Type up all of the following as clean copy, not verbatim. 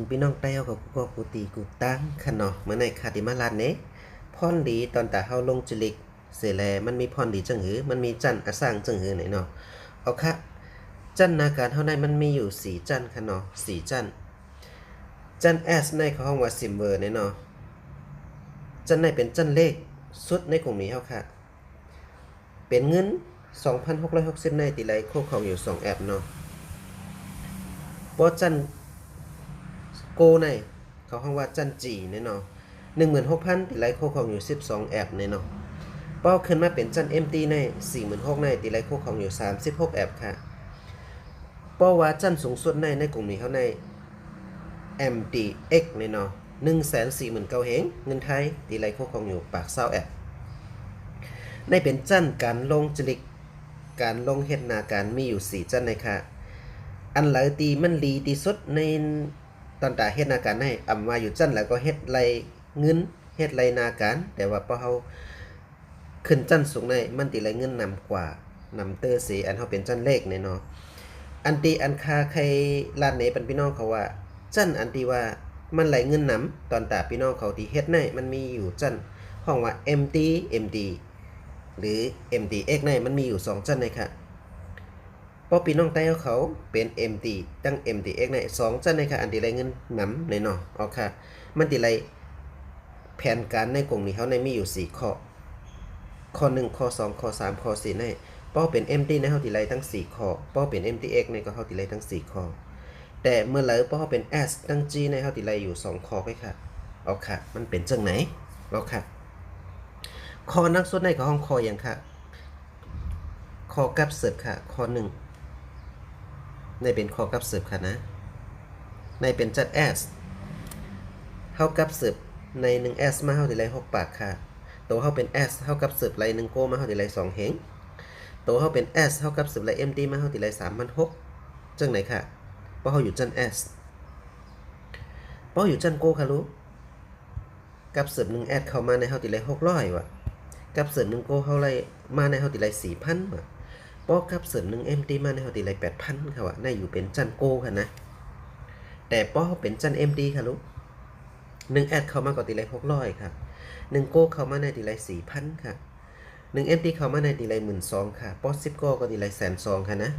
พี่น้องเต้ากับกูตีกูตั้งขนอเมื่อในคาติมาลานเนพรดีตอนตาเฮาลงจลิกเสแลมันมีพรดีจังหือมันมีจันอสร้างจังหือไหนเนาะเอาค่ะจันนาการเฮาในมันมีอยู่สี่จันขนอสี่จันจัน S ในเขาห้องว่าซิมเวอร์เนาะจันในเป็นจันเลขสุดในกลุ่มนี้เฮาค่ะเป็นเงิน 2,660 ในติไลโคของอยู่2แอปเนาะบ่จันโกในเขาห้องว่าจันจีเนาะ 16,000 ติไลโคของอยู่12แอปเนาะเป้าขึ้นมาเป็นจัน MT ใน 46,000 ในติไลโคของอยู่36แอปค่ะเป้าว่าจันสูงสุดในกลุ่มนี้เขาใน MDX เนาะ 149,000 เฮงเงินไทยติไลโคของอยู่ปาก20แอปในเป็นจันการลงจลิกการลงเฮ็ดนาการมีอยู่4จันในค่ะอันหลายตีมันลีที่สุดในตอนตาเฮ็ดนาการให้อำมาอยู่จันแล้วก็เฮ็ดไรเงินเฮ็ดไรนาการแต่ว่าพอเฮาขึ้นจันสูงในมันติไรเงินนำกว่านำเตอร์สีอันเฮาเป็นจันเลขเนาะอันตีอันคาใครลาดไหนเป็นพี่น้องเขาว่าจันอันตีว่ามันไหลเงินนำตอนตาพี่น้องเขาที่เฮ็ดในมันมีอยู่จันห้องว่า MD หรือ MDX ในมันมีอยู่2จันในค่ะพอพี่น้องใต้เขาเป็น MD ตั้ง MDX ใน2จันในค่ะอันที่ไรเงินนำเนาะเอาค่ะมันติไรแผนการในกลุ่มนี้เขาในมีอยู่4ข้อ1ข้อ2ข้อ3ข้อ4ในป้อเป็น MD ในเฮาติไรทั้ง4ข้อป้อเป็น MDX ในก็เฮาติไรทั้ง4ข้อแต่เมื่อไหร่ป้อเป็น S ตั้ง G ในเฮาติไรอยู่2ข้อไปค่ะเอาค่ะมันเป็นจังไหนเอาค่ะข้อนักสุดในของห้องคออย่างค่ะข้อกับเสิร์ฟค่ะข้อ1ในเป็นข้อกับเสิร์ฟค่ะนะในเป็นจัด S เฮากับเสิร์ฟใน 1S มาเฮาติไร6ปากค่ะตัวเฮาเป็น S เฮากับเสิร์ฟไร1โกมาเฮาติไร2เฮงตัวเฮาเป็น S เฮากับเสิร์ฟไร MD มาเฮาติไร3,600จังไหนค่ะเพราะเฮาอยู่จัน S เพราะอยู่จันโกค่ะรู้กับเสิร์ฟ1 S เข้ามาในเฮาติไร600ว่ะกับเสิร์ฟ1โกเฮาไรมาในเฮาติไร 4,000 ว่ะเพราะกับเสิร์ฟ1 MD มาในเฮาติไร 8,000 ค่ะว่ะในอยู่เป็นจันโกค่ะนะแต่เพราะเฮาเป็นจัน MD ค่ะรู้1 S เข้ามาก็ติไร600ค่ะ1โกเข้ามาในติไร 4,000 ค่ะ1 MT เข้ามาในติไร 12,000 ค่ะปอ10ก็ติไร120,000 ค่ะนะ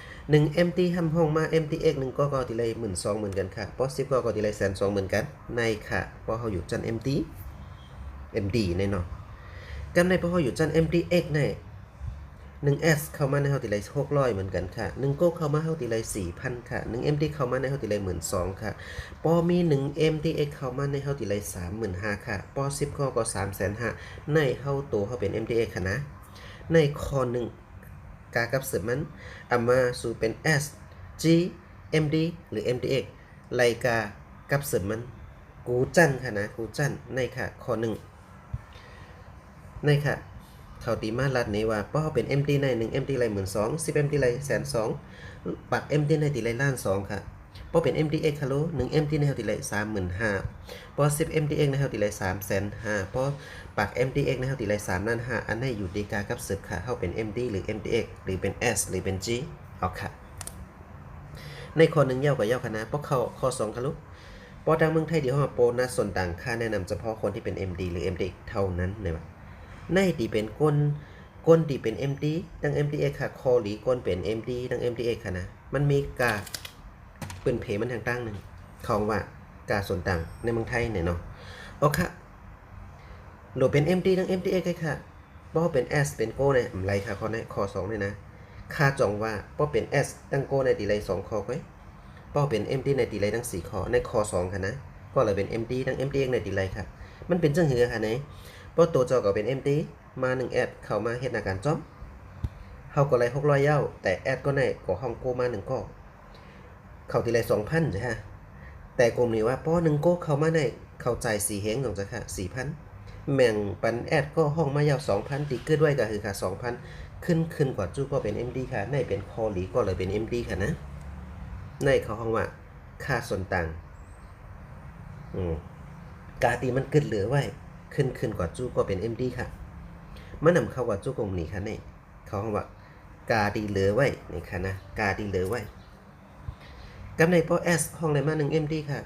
1 MT ทำห้องมา MTX 1ก็ติไร 12,000 เหมือนกันค่ะปอ10ก็ติไร120,000 เหมือนกันในค่ะเพราะเขาอยู่จัน MD ในเนาะกันในเพราะเขาอยู่จัน MTX ใน1S เข้ามาในเฮาติไร600เหมือนกันค่ะ1โกเข้ามาเฮาติไร 4,000 ค่ะ1 MT เข้ามาในเฮาติไร 12,000 ค่ะปอมี1 MTX เข้ามาในเฮาติไร 35,000 ค่ะปอ10ก็ 350,000 ในเฮาตัวเฮาเป็น MTX ค่ะนะในข้อ1กากับเสริมมันเอามาสู่เป็น S G MD หรือ MTX ไลกากับเสริมมันกูจันค่ะนะกูจันในค่ะข้อ1ในค่ะเขาตีมาลัดนี้ว่าเพราะเขาเป็น MT ใน1 MT ไร 12,000 10 MT ไร 120,000 ปัก MT ในตีไร1,200,000ค่ะเพราะเป็น MTX ฮัลโหล1 MT ในเฮาตีไร 35,000เพราะ10 MTX ในเฮาตีไร 350,000เพราะปัก MTX ในเฮาตีไร3,500,000อันนี้อยู่ดีกากับสืบค่ะเฮาเป็น MD หรือ MTX หรือเป็น S หรือเป็น G เอาค่ะในข้อ1เย้ากับเย้าคณะเพราะข้อ2ค่ะลูกเพราะทางเมืองไทยเดี๋ยวเฮาโปรนัสส่วนต่างค่าแนะนำเฉพาะคนที่เป็น MD หรือ MTX เท่านั้นนะครับในที่เป็นก้นที่เป็น MD ดัง MTX ค่ะคอหรือก้นเป็น MD ดัง MTX ค่ะนะมันมีกาเป็นเพมันทางตั้งหนึ่งของว่ากาส่วนต่างในเมืองไทยเนี่ยเนาะโอเคโหลเป็น MD ดัง MTX ค่ะเพราะเป็น S เป็นโกเนี่ยไรค่ะข้อ2เนี่ยนะค่าจองว่าเพราะเป็น S ตั้งโกในตีไร2ข้อไว้เพราะเป็น MD ในตีไรทั้ง4ข้อในข้อ2ค่ะนะก็เลยเป็น MD ดัง MTX ในตีไรค่ะมันเป็นจังหือค่ะไหนเพราะตัวจอก็เป็น MD มา1แอดเข้ามาเฮ็ดอาการจ้อมเฮาก็ไร600เย้าแต่แอดก็ในก็ห้องโกมา1ก็เข้าทีไร 2,000 ใช่ฮะแต่กลุ่มนี้ว่าป้อ1โกเข้ามาในเข้าใจ4เฮงของจ้ะค่ะ 4,000 แม่งปันแอดก็ห้องมายาว 2,000 ตีเกิดไว้ก็คือค่ะ 2,000 ขึ้นกว่าจู้ก็เป็น MD ค่ะในเป็นคอหลีก็เลยเป็น MD ค่ะนะในเขาห้องว่าค่าส่วนต่างกาตีมันเกิดเหลือไว้ขึ้นกว่าจู้ก็เป็น MD ค่ะมันนำเข้าว่าจู้กลุ่มนี้ค่ะนี่เขาห้องว่ากาดีเหลือไว้นี่ค่ะนะกาดีเหลือไว้กับในพอ S ห้องในมา1 MD ค่ะ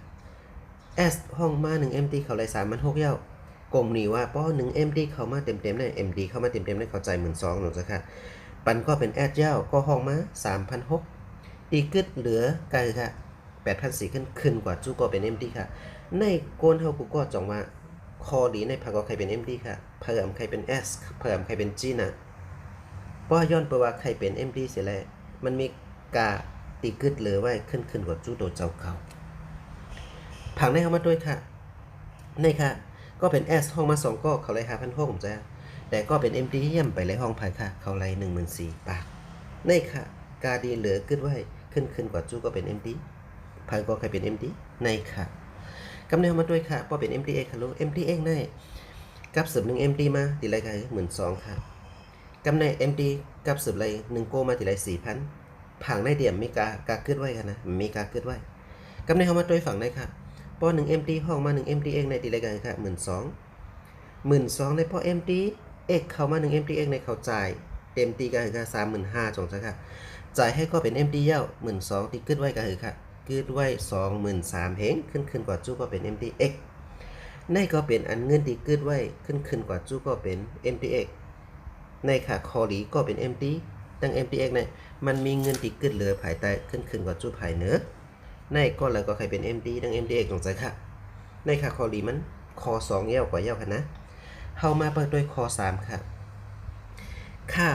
S ห้องมา1 MD เขาเลย3,600เย้ากลมนี่ว่าป้อ1 MD เข้ามาเต็มๆได้ MD เข้ามาเต็มๆได้เข้าใจ12,000หนูจ้ะค่ะปันก็เป็น S เย้าก็ห้องมา3,600ตีกึดเหลือไกลค่ะ8,400ขึ้นกว่าจู้ก็เป็น MD ค่ะในโกนเฮากูก็จ่องว่าคอดีในภาคก็ใครเป็น MD ค่ะเพิ่มใครเป็น S เพิ่มใครเป็น G นะป้อย้อนไปว่าใครเป็น MD เสียแล้วมันมีกาตีกึดเหลือไว้ขึ้นกว่าจู้โดเจ้าเก่าผังในเข้ามาด้วยค่ะในค่ะก็เป็น S ห้องมา2ก็เขาเลย5,600ผมจะแต่ก็เป็น MD เยี่ยมไปเลยห้องภายค่ะเขาเลย14,000 บาทในค่ะกาดีเหลือขึ้นไว้ขึ้นกว่าจู้ก็เป็น MD ภายก็ใครเป็น MD ในค่ะกำเนิดมาด้วยค่ะพอเป็น MD เองค่ะลูก MD เองในกับสืบ1 MD มาตีไรค่ะ12,000ค่ะกำเนิด MD กับสืบไร1โกมาตีไร4,000ผังในเดี่ยมมีกาขึ้นไว้ค่ะนะมีกาขึ้นไว้กำเนิดเข้ามาด้วยฝั่งในค่ะพอ1 MD ห้องมา1 MD เองในตีไรกันค่ะ12,000ในพอ MD เอกเข้ามา1 MD เองในเขาจ่ายเต็มตีกันค่ะ35,000จงซะค่ะจ่ายให้ก็เป็น MD เย้า12,000ตีขึ้นไว้กันค่ะคืดไว้23,000เฮงขึ้นกว่าจู้ก็เป็น MDX ในก็เป็นอันเงินที่คืดไว้ขึ้นกว่าจู้ก็เป็น MDX ในค่ะคอหลีก็เป็น MD ตั้ง MDX ในมันมีเงินที่คืดเหลือภายใต้ขึ้นกว่าจู้ภายเหนือในก็แล้วก็ใครเป็น MD ตั้ง MDX ตรงใจค่ะในค่ะคอหลีมันคอ2เย้ากว่าเย้าค่ะนะเฮามาเปิดด้วยคอ3ค่ะค่า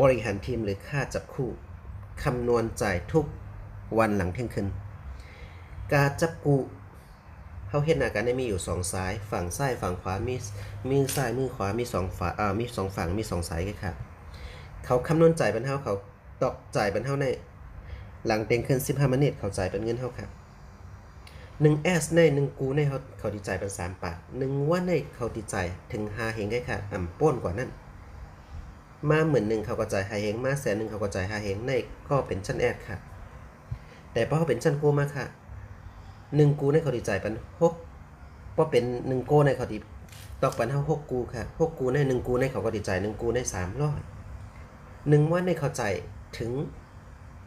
บริหารทีมหรือค่าจับคู่คำนวณจ่ายทุกวันหลังเที่ยงคืนการจับกูเขาเห็นหน้ากันได้มีอยู่2สายฝั่งซ้ายฝั่งขวามีมือซ้ายมือขวามี2ฝั่งมี2ฝั่งมี2สายกันครับเขาคำนวณจ่ายเป็นเท่าเขาตอกจ่ายเป็นเท่าในหลังเต็งขึ้น15นาทีเขาจ่ายเป็นเงินเท่าครับ1 S ใน1กูในเขาดีจ่ายเป็น3 บาท1ว่าในเขาดีจ่ายถึง5เฮงได้ค่ะป้นกว่านั้นมา10,000เขาก็จ่าย5เฮงมา100,000เขาก็จ่าย5เฮงในก็เป็นชั้น S ค่ะแต่พอเขาเป็นชั้นกูมาค่ะ1กูในเขาดีจ่ายเป็น6พอเป็น1กูในเขาดีตอกเป็นเท่า6กูค่ะ6กูใน1กูในเขาก็ดีจ่าย1กูใน300 1ว่าในเขาจ่ายถึง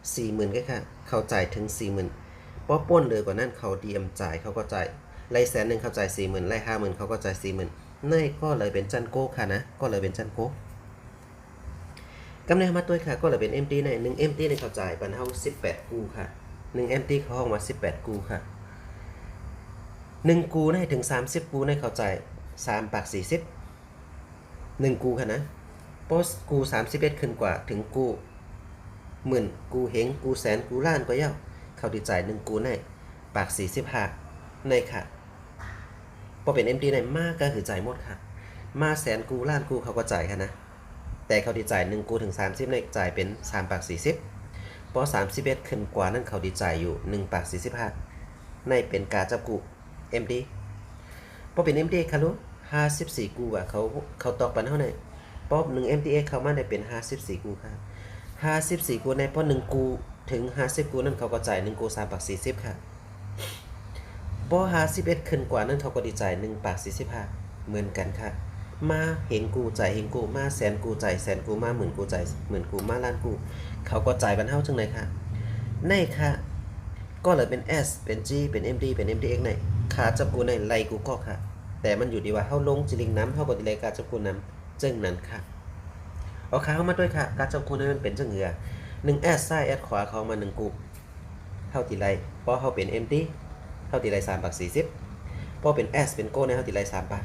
40,000ก็ค่ะเขาจ่ายถึง 40,000พอป้นเลยกว่านั้นเขาดีจ่ายเขาก็จ่ายไล่100,000เขาจ่าย 40,000ไล่50,000เขาก็จ่าย 40,000ในก็เลยเป็นชั้นโก้ค่ะนะก็เลยเป็นชั้นโก้กำเนิดมาตัวค่ะก็เลยเป็น MT ใน1 MT ในเขาจ่ายเป็นเท่า18กูค่ะ1 MT เขาห้องมา18กูค่ะ1กูให้ถึง30กูในเข้าใจ3 ปาก 40 1กูค่ะนะโพสกู31ขึ้นกว่าถึงกูหมื่นกูเฮงกูแสนกูล้านก็เย้าเขาดีใจ1กูในปาก45ในค่ะพอเป็น MD ในมากก็คือจ่ายหมดค่ะมาแสนกูล้านกูเขาก็จ่ายค่ะนะแต่เขาดีใจ1กูถึง30ในจ่ายเป็น3 ปาก 40พอ31ขึ้นกว่านั้นเขาดีใจอยู่1 ปาก 45ในเป็นการจับกูMD พอเป็น MD ค่ะลูก54กูอ่ะเขาตอกปันเท่าไหร่ป๊อบ1 MDA เข้ามาได้เป็น54กูค่ะ54กูในพอ1กูถึง50กูนั่นเขาก็จ่าย1กู3 ปาก 40ค่ะพอ51ขึ้นกว่านั้นเขาก็ดีจ่าย1 ปาก 45เหมือนกันค่ะมาเห็นกูจ่ายเห็นกูมาแสนกูจ่ายแสนกูมาหมื่นกูจ่ายหมื่นกูมาล้านกูเขาก็จ่ายปันเท่าจังไหนค่ะในค่ะก็เลยเป็น S เป็น G เป็น MD เป็น MDX ในขาจับกูในไล่กูก็ค่ะแต่มันอยู่ดีว่าเฮาลงจิลิงน้ำเฮาก็ดีเลยการจับกูน้ำจึงนั้นค่ะเอาขาเข้ามาด้วยค่ะการจับกูนั้นมันเป็นจังเหือ1 S ซ้าย S ขวาเข้ามา1กูเฮาตีไล่พอเฮาเป็น MD เฮาตีไล่3 ปาก 40พอเป็น S เป็นโก้ในเฮาตีไล่3 ปาก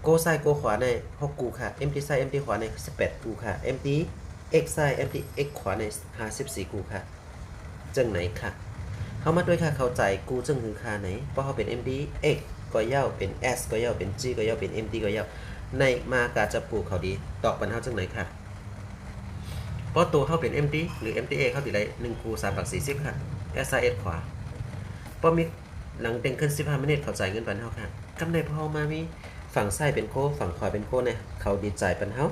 โก้ซ้ายโก้ขวาใน6กูค่ะ MD ซ้าย MD ขวาใน18กูค่ะ MD X ซ้าย MD X ขวาใน54กูค่ะจังไหนค่ะเข้ามาด้วยค่ะเข้าใจกูจังคือค่าไหนเพราะเขาเป็น MD X ก็ย่าเป็น S ก็ย่าเป็น G ก็ย่าเป็น MD ก็ย่าในมาการจับปูเขาดีตอกปันเท่าจังไหนค่ะเพราะตัวเขาเป็น MD หรือ MDA เขาติดไร1กู3 ปาก 40ค่ะ SIS ขวาพอมีหลังเต็งขึ้น15 นาทีเขาจ่ายเงินปันเท่าค่ะกำในพอมามีฝั่งซ้ายเป็นโค้ฝั่งขวาเป็นโค้เนี่ยเขาดีจ่ายปันเท่า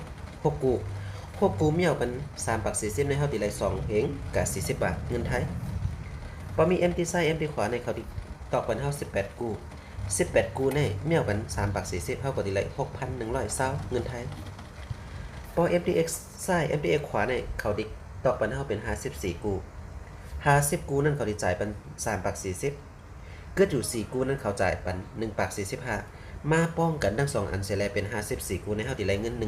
6กูเมี่ยวปัน3 ปาก 40ในเท่าติดไร2เฮงกับ40 บาทเงินไทยพอมี MD ซ้าย MD ขวาในเขาตอกปันเท่า18กู18กูในเมี่ยวกัน3 ปาก 40เท่ากับดีเลย 6,120 เงินไทยพอ MDX ซ้าย MDX ขวาในเขาดิตอกปันเท่าเป็น54กู50กูนั่นเขาดีจ่ายเป็น3 ปาก 40 เกิดอยู่4กูนั้นเขาจ่ายปัน1ปาก45มาป้องกันทั้ง2อันเสียแล้วเป็น54กูในเฮาที่ได้เงิน 17,000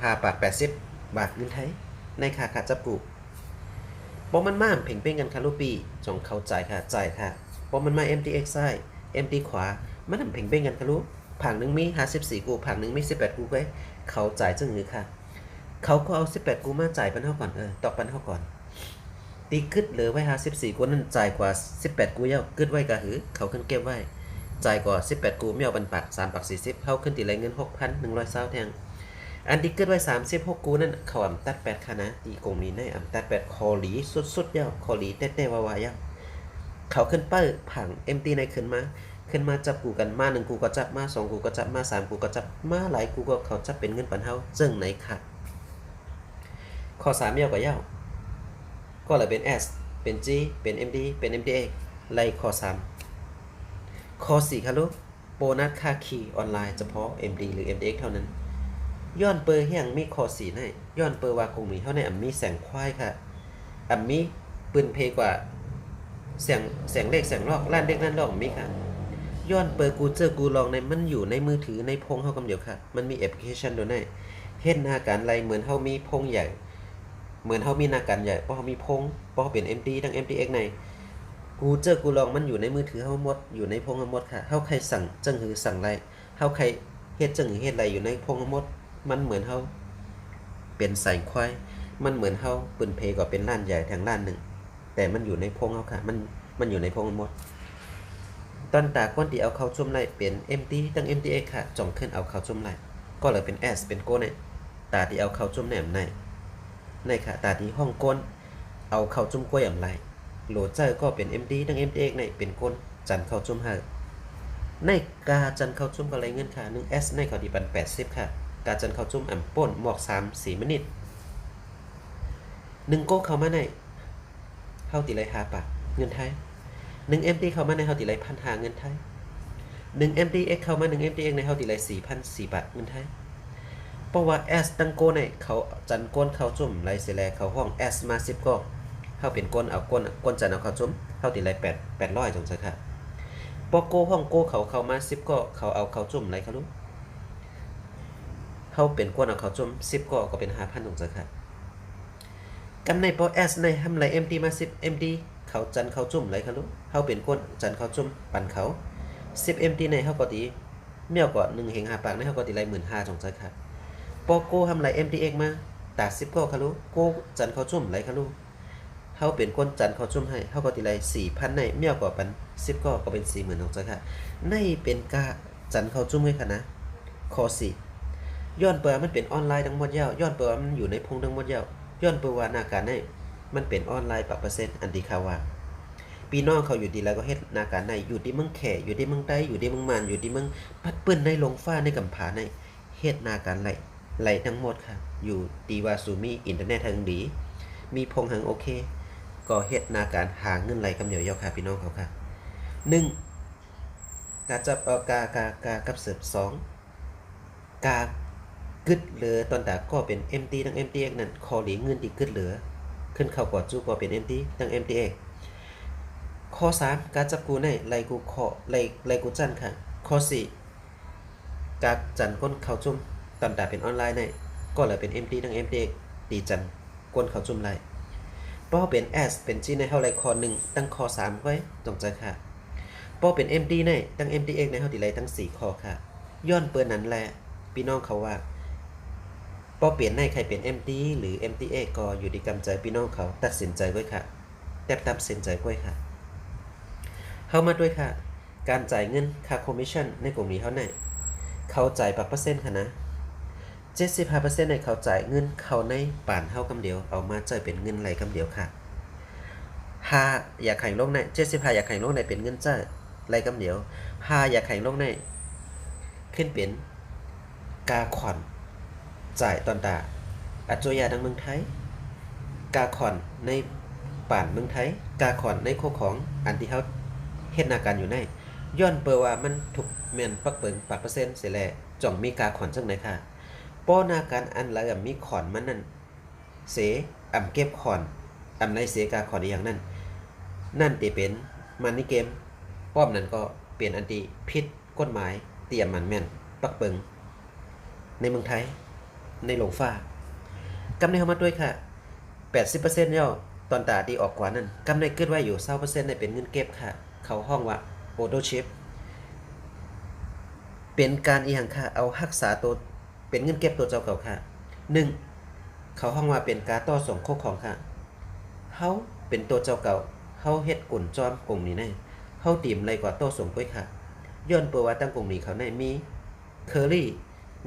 5ปาก80บาทเงินไทยในค่าจับกูบ่มันมาเพ่งเป้งกันค่ะลูกปีจงเข้าใจค่ะจ่ายค่ะบ่มันมา MTX ซ้าย MT ขวามันเพ่งเป้งกันค่ะลูกผังนึงมี54กูผังนึงมี18กูไว้เขาจ่ายจังหือค่ะเขาก็เอา18กูมาจ่ายปันเฮาก่อนตอกปันเฮาก่อนตีกึดเหลือไว้54กูนั้นจ่ายกว่า18กูเย้ากึดไว้กะหือเขาขึ้นเก็บไว้จ่ายกว่า18กูไม่เอาปันปาก3ปาก40เฮาขึ้นตีไรเงิน 6,120 แทงอันที่เกิดไว้36กูนั่นเขาอำตัด8ค่ะนะตีกงนี้ในอำตัด8คอหลีสุดๆเย้าคอหลีเต้ๆวาๆเย้าเขาขึ้นเปิ้ผัง MT ในขึ้นมาจับกูกันมา1กูก็จับมา2กูก็จับมา3กูก็จับมาหลายกูก็เขาจับเป็นเงินปันเฮาจึงไหนค่ะข้อ3เย้าก็เย้าก็เลยเป็น S เป็น G เป็น MD เป็น MDA ไล่ข้อ3ข้อ4ค่ะลูกโบนัสค่าคีย์ออนไลน์เฉพาะ MD หรือ MDX เท่านั้นย้อนเปอร์เฮียงมีข้อ4ให้ย้อนเปอร์ว่าคงมีเท่าในมีแสงควายค่ะมีปืนเพกว่าแสงเลขแสงลอกล้านเด็กล้านลอกมีค่ะย้อนเปอร์กูเจอกูลองในมันอยู่ในมือถือในพงเฮากำเดียวค่ะมันมีแอปพลิเคชันด้วยในเฮ็ดหน้าการไรเหมือนเฮามีพงใหญ่เหมือนเฮามีหน้าการใหญ่เพราะเฮามีพงเพราะเฮาเป็น MD ทั้ง MTX ในกูเจอกูลองมันอยู่ในมือถือเฮาหมดอยู่ในพงเฮาหมดค่ะเฮาใครสั่งจังหือสั่งไรเฮาใครเฮ็ดจังหือเฮ็ดไรอยู่ในพงเฮาหมดมันเหมือนเฮาเป็นสายควายมันเหมือนเฮาปืนเพก็เป็นล้านใหญ่ทางล้านหนึ่งแต่มันอยู่ในพงเฮาค่ะมันอยู่ในพงหมดตอนตาก้นที่เอาเข้าจุ่มไรเป็น MT ตั้ง MTX ค่ะจ่องขึ้นเอาเข้าจุ่มไรก็เลยเป็น S เป็นโก้ในตาที่เอาเข้าจุ่มแหนมในค่ะตาที่ห้องก้นเอาเข้าจุ่มกล้วยอำไรโหลดเจอก็เป็น MD ตั้ง MTX ในเป็นก้นจันเข้าจุ่มเฮาในกาจันเข้าจุ่มก็ไรเงินค่ะ1 S ในเขาดีปัน80ค่ะกาจันเข้าจุ่มป่นหมวก3-4 มินิ1โก้เข้ามาในเฮาติไร5ปากเงินไทย1 MD เข้ามาในเฮาติไร1,500เงินไทย1 MDX เข้ามา1 MDX ในเฮาติไร 4,400 บาทเงินไทยเพราะว่า S ตั้งโก้ในเขาจันก้นเข้าจุ่มไรเสแลเขาห้อง S มา10ก็เฮาเป็นก้นเอาก้นจันเอาเข้าจุ่มเฮาติไร800จังซั่นค่ะปอโก้ห้องโก้เขามา10ก็เขาเอาเข้าจุ่มไรเขารู้เขาเป็นก้นเอาเข้าจุ่ม10ก็เป็น 5,000 จังซั่นค่ะกันในปอ S ในทำไร MD มา10 MD เขาจันเขาจุ่มไรเขารู้เขาเป็นก้นจันเขาจุ่มปั่นเขา10 MD ในเขาก็ตีเมี่ยวก็1เฮง5ปากในเขาก็ตีไร 15,000 จังซั่นค่ะปอโก้ทำไร MDX มาตา10ก็เขารู้โก้จันเขาจุ่มไรเขารู้เขาเป็นก้นจันเขาจุ่มให้เขาก็ตีไร 4,000 ในเมี่ยวก็ปัน10ก็เป็น 40,000 จังซั่นค่ะในเป็นกะจันเขาจุ่มให้ค่ะนะข้อ4ย้อนเปิดมันเป็นออนไลน์ทั้งหมดยาวย้อนเปิดมันอยู่ในพงทั้งหมดยาวย้อนเปิดว่าหน้าการในมันเป็นออนไลน์ปะเปอร์เซ็นต์อันที่เขาว่าพี่น้องเขาอยู่ดีแล้วก็เฮ็ดหน้าการในอยู่ที่เมืองแขอยู่ที่เมืองใต้อยู่ที่เมืองมานอยู่ที่เมืองพัดปื้นในลงฟ้าในกำผาในเฮ็ดหน้าการไหลทั้งหมดค่ะอยู่ตีว่าสูมีอินเทอร์เน็ตทางดีมีพงหังโอเคก็เฮ็ดหน้าการหาเงินไหลกำเหนียวยาวค่ะพี่น้องเขาค่ะ1กาจับกากับเสิร์ฟ2กากึดเหลือตอนตาก็เป็น MT ทั้ง MTX นั่นคอหลีเงินที่กึดเหลือขึ้นเข้ากอดจูก็เป็น MT ทั้ง MTX ข้อ3การจับกูในไล่กูขอไล่กูจันค่ะข้อ4การจันก้นเข้าจุ่มตอนตาเป็นออนไลน์ในก็เลยเป็น MT ทั้ง MTX ตีจันก้นเข้าจุ่มไล่เพราะเป็น S เป็น G ในเท่าไรข้อ1ตั้งข้อ3ไว้ตรงใจค่ะเพราะเป็น MD ในตั้ง MTX ในเท่าที่ไรทั้ง4ข้อค่ะย้อนเปิดนั้นแหละพี่น้องเขาว่าพอเปลี่ยนในใครเป็น MD หรือ MTA ก็อยู่ที่กำใจพี่น้องเขาตัดสินใจไว้ค่ะแตบสินใจไว้ค่ะเข้ามาด้วยค่ะการจ่ายเงินค่าคอมมิชชั่นในกลุ่มนี้เท่าไหร่เขาจ่ายปักเปอร์เซ็นต์ค่ะนะ 75% ในเขาจ่ายเงินเขาในป่านเท่ากำเดียวเอามาจ่ายเป็นเงินไหลกำเดียวค่ะ5อยากแข่งลงใน75อยากแข่งลงในเป็นเงินจ่ายไหลกำเดียว5อยากแข่งลงในขึ้นเป็นกาขวัญจ่ายตอนตาอัจฉริยะทางเมืองไทยกาขอนในป่านเมืองไทยกาขอนในโคของอันที่เขาเฮ็ดนาการอยู่ในย้อนเปิดว่ามันถูกแม่นปักเปิงปักเปอร์เซ็นต์เสียแลจ่องมีกาขอนจังไหนค่ะป้อนาการอันละมีขอนมันนั่นเสเก็บขอนไรเสกาขอนอย่างนั้นนั่นติเป็น มันนี่เกมป้อมนั้นก็เปลี่ยนอันติพิษกฎหมายเตรียมมันแม่นปักเปิงในเมืองไทยในโรงฟ้ากำในเข้ามาด้วยค่ะ 80%ย่อตอนตาดีออกกว่านั้นกำในเกิดไว้อยู่20%ในเป็นเงินเก็บค่ะเขาห้องว่าโอโดชิปเป็นการอีหยังค่ะเอารักษาตัวเป็นเงินเก็บตัวเจ้าเก่าค่ะ1เขาห้องว่าเป็นการต่อส่งโคของค่ะเฮาเป็นตัวเจ้าเก่าเฮาเฮ็ดกุ่นจอมกลุ่มนี้แน่เฮาตีมไรกว่าต่อส่งก้อยค่ะย้อนเปิดว่าตั้งกลุ่มนี้เขาในมีเคอรี่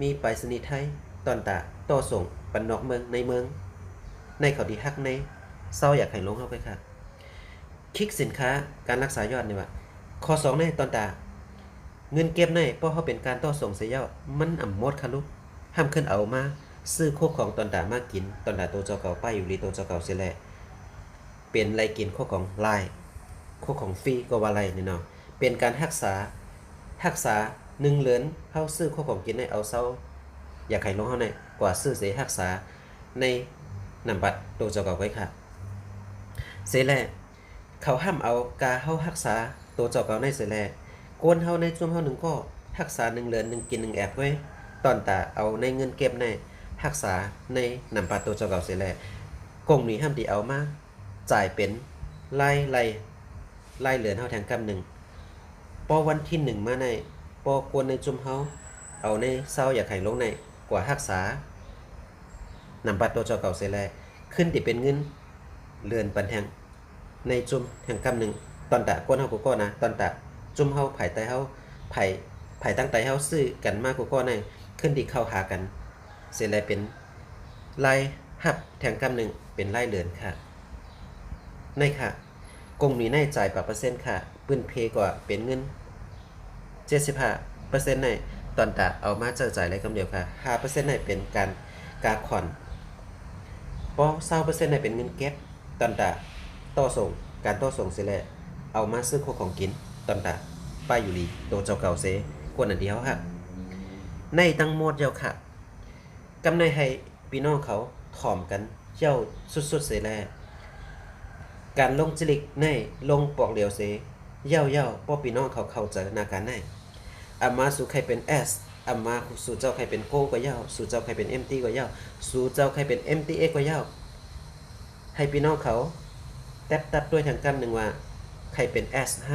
มีไปรษณีย์ไทยตอนตาต่อส่งปันนอกเมืองในเมืองในเขาดีฮักในเศร้าอยากให้ลงเข้าไปค่ะคลิกสินค้าการรักษายอดนี่ว่าข้อ2ในตอนตาเงินเก็บในเพราะเขาเป็นการต่อส่งเสียยอดมันอ่ำหมดค่ะลูกห้ามขึ้นเอามาซื้อโคของตอนตามากินตอนตาตัวเจ้าเก่าป้ายอยู่รีตัวเจ้าเก่าเสียแหละเป็นไรกินโคของลายโคของฟรีก็ว่าไรนี่เนาะเป็นการรักษา1เหรียญเฮาซื้อโคของกินในเอาเซาอยากให้ลงเฮาในกว่าซื้อเสียรักษาในนำบัตรตัวเจ้าเก่าไว้ค่ะเสียแหละเขาห้ามเอากาเฮารักษาตัวเจ้าเก่าในเสียแหละกวนเฮาในจุ่มเฮา1ก็รักษา1เหรียญ1กิน1แอบไว้ตอนตาเอาในเงินเก็บในรักษาในนำบัตรตัวเจ้าเก่าเสียแหละกงนี้ห้ามดีเอามาจ่ายเป็นรายเหรียญเฮาแทงกำ1พอวันที่1มาในพอกวนในจุ่มเฮาเอาในเศร้าอยากให้ลงในกว่ารักษานำบัตรตัวเจ้าเก่าเสียแลขึ้นที่เป็นเงินเรือนปันแทงในจุ่มแห่งกำ1ตอนตะก้นเฮากูก็นะตอนตะจุ่มเฮาไผ่ไตเฮาไผ่ตั้งไตเฮาซื้อกันมากกูก็ในขึ้นที่เข้าหากันเสียแลเป็นรายหับแทงกำ1เป็นรายเรือนค่ะในค่ะกงนี้ในจ่ายปรับเปอร์เซ็นต์ค่ะปื้นเพกว่าเป็นเงิน 75% ในตอนตะเอามาจ่ายรายกำเดียวค่ะ 5% ในเป็นกาผ่อนพอ20%ในเป็นเงินเก็บตอนตะต่อส่งการต่อส่งเสียแล้วเอามาซื้อของกินตอนตะป้ายอยู่ลีตัวเจ้าเก่าเซกวนอันเดียวค่ะในตั้งหมดเจ้าค่ะกำในให้พี่น้องเขาถ่อมกันเจ้าสุดๆเสียแล้วการลงจริกในลงปอกเดียวเสเย่าป้อพี่น้องเขาเข้าใจนาการในอามาสู่ใครเป็น S อามาสู่เจ้าใครเป็นโก้ก็เย่าสู่เจ้าใครเป็น MT ก็เย่าสู่เจ้าใครเป็น MTX ก็เย่าให้พี่น้องเขาแตบด้วยทางกำหนึ่งว่าใครเป็น S5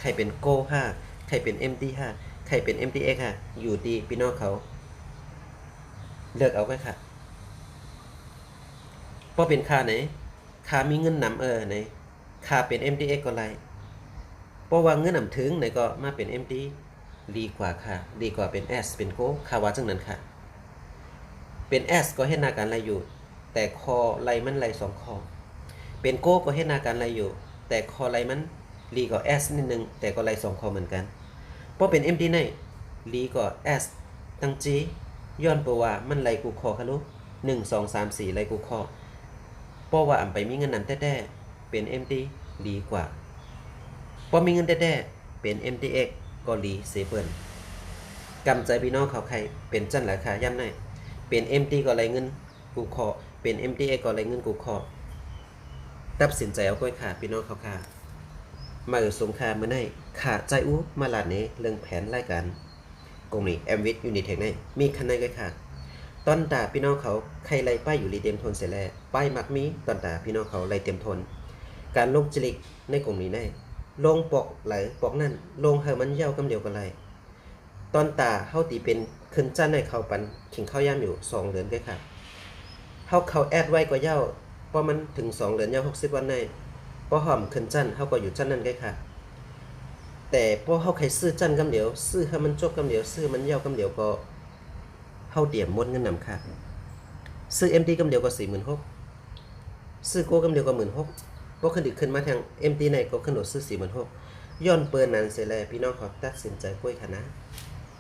ใครเป็นโก้5ใครเป็น MT5 ใครเป็น MTX อยู่ดีพี่น้องเขาเลือกเอาไว้ค่ะป้อเป็นค่าไหนค่ามีเงินนำไหนค่าเป็น MTX ก็ไรเพราะว่าเงินนำถึงไหนก็มาเป็น MT ดีกว่าค่ะดีกว่าเป็น S เป็นโก้ค่าว่าจังนั้นค่ะเป็น S ก็เฮ็ดหน้าการไรอยู่แต่คอไรมันไร2คอเป็นโก้ก็เฮ็ดหน้าการไรอยู่แต่คอไรมันลีกว่า S นิดนึงแต่ก็ไร2คอเหมือนกันเพราะเป็น MT ในลีกว่า S ตั้ง G ย้อนเพราะว่ามันไรกูคอค่ะลูก1 2 3 4ไรกูคอเพราะว่าอ่ำไปมีเงินนำแท้ๆเป็น MT ดีกว่าพอมีเงินแท้ๆเป็น MTX ก็ดีเสียเปิ้นกำใจพี่น้องเขาใครเป็นจันราคาย่ำในเป็น MT ก็ไรเงินกูขอเป็น MTX ก็ไรเงินกูขอตัดสินใจเอาก้อยขาพี่น้องเขาค่ะมาสงครามมาในขาใจอู้มาลาดนี้เรื่องแผนรายการกงนี้แอมวิทยูนิเทคในมีคันในก้อยขาตอนตาพี่น้องเขาใครไล่ป้ายอยู่รีเต็มทนเสร็จแล้วป้ายมักมีตอนตาพี่น้องเขาไล่เต็มทนการลงจริกในกลุ่มนี้ได้ลงปอกไหลปอกนั่นลงเฮมันเย้ากำเดียวกันไรตอนตาเฮาตีเป็นขึ้นจันในเขาปันขิงเข้าย่ำอยู่2เดือนก้อยค่ะเฮาเขาแอดไว้กว่าเย้าเพราะมันถึง2เดือนเย้า60วันในพอหอมขึ้นจันเฮาก็อยู่จันนั่นก้อยค่ะแต่พอเฮาใครซื้อจันกำเดียวซื้อให้มันจบกำเดียวซื้อมันเย้ากำเดียวก็เฮาเตรียมหมดเงินนำค่ะซื้อ MT กำเดียวก็ 46,000ซื้อโกกำเดียวก็ 16,000ก็ขึ้นมาทาง MT ในก็ขึ้นโดดซื้อ 46,000ย้อนเปิ้นนั้นเสียแล้วพี่น้องเขาตัดสินใจคุยค่ะนะ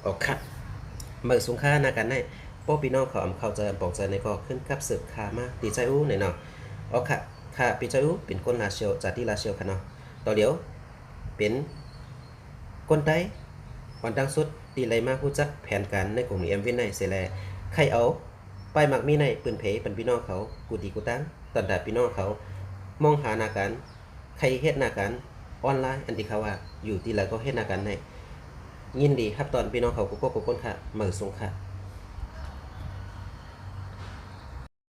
ออกค่ะเมื่อสงค่านากันได้ป้อพี่น้องเขาเข้าใจปอกใจในก็ขึ้นกับเสิร์ฟค่ามาตีใจอู้หน่อยเนาะออกค่ะพี่ใจอู้เป็นคนลาเชียวจากที่ลาเชียวค่ะเนาะต่อเดี๋ยวเป็นคนไต้วันดังสุดตีไรมากผู้จักแผนการในกลุ่มนี้ในเสียแล้วใครเอาไปมักมีในปืนเพเป็นพี่น้องเขากูตีกูตั้งตอนดาพี่น้องเขามองหานาการใครเฮ็ดนาการ ออนไลน์อันที่เขาว่าอยู่ที่ไรก็เฮ็ดหน้ากันในยินดีครับตอนพี่น้องเขากุ๊กกุ๊กคนค่ะมือสูงค่ะ